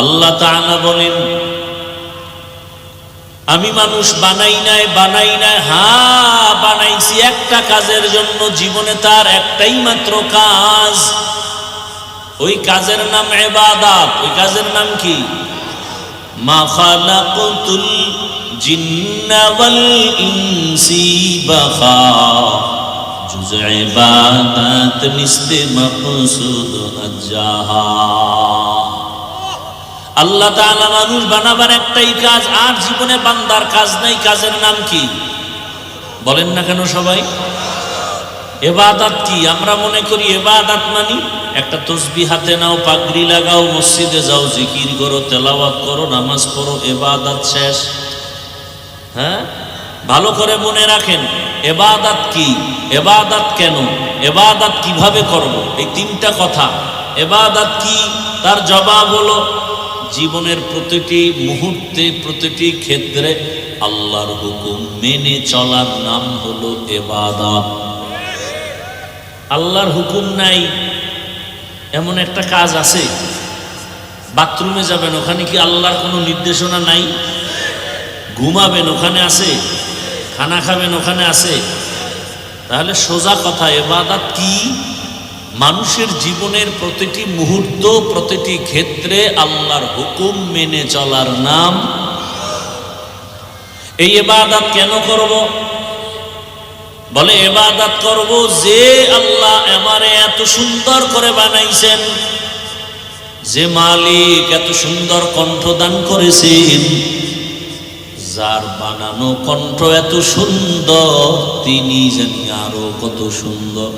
আল্লাহ তাআলা বলেন, আমি মানুষ বানাই নাই, হ্যাঁ বানাইছি একটা কাজের জন্য। জীবনে তার একটাই মাত্র কাজ, ওই কাজের নাম ইবাদত। ওই কাজের নাম কি? মা খালাকুতুল জিন্না ওয়াল ইনসি বাখা, জুজ ইবাদত নিস্তে মাকসুদ আজ্জাহা। আল্লাহ তাআলা মানুষ বানাবার একটাই কাজ, আর জীবনে বান্দার কাজ নাই। কাজের নাম কি? বলেন না কেন সবাই? ইবাদত কি? আমরা মনে করি ইবাদত মানে একটা তসবিহ হাতে নাও, পাগড়ি লাগাও, মসজিদে যাও, জিকির করো, তেলাওয়াত করো, নামাজ পড়ো, ইবাদত শেষ। হ্যাঁ, ভালো করে মনে রাখেন ইবাদত কি, ইবাদত কেন, ইবাদত কিভাবে করব, এই তিনটা কথা। ইবাদত কি? তার জবাব হলো জীবনের প্রতিটি মুহূর্তে, প্রতিটি ক্ষেত্রে আল্লাহর হুকুম মেনে চলার নাম হলো ইবাদত। আল্লাহর হুকুম নাই এমন একটা কাজ আছে? বাথরুমে যাবেন, ওখানে কি আল্লাহর কোনো নির্দেশনা নাই? ঘুমাবেন, ওখানে আছে? খানা খাবেন, ওখানে আছে? তাহলে সোজা কথা, ইবাদত কি? মানুষের জীবনের প্রতিটি মুহূর্ত, প্রতিটি ক্ষেত্রে আল্লাহর হুকুম মেনে চলার নাম। এই ইবাদত কেন করব? বলে ইবাদত করব যে আল্লাহ আমারে এত সুন্দর করে বানাইছেন, যে মালিক এত সুন্দর কণ্ঠ দান করেছেন, যার বানানো কণ্ঠ এত সুন্দর, তিনি জানি আরো কত সুন্দর।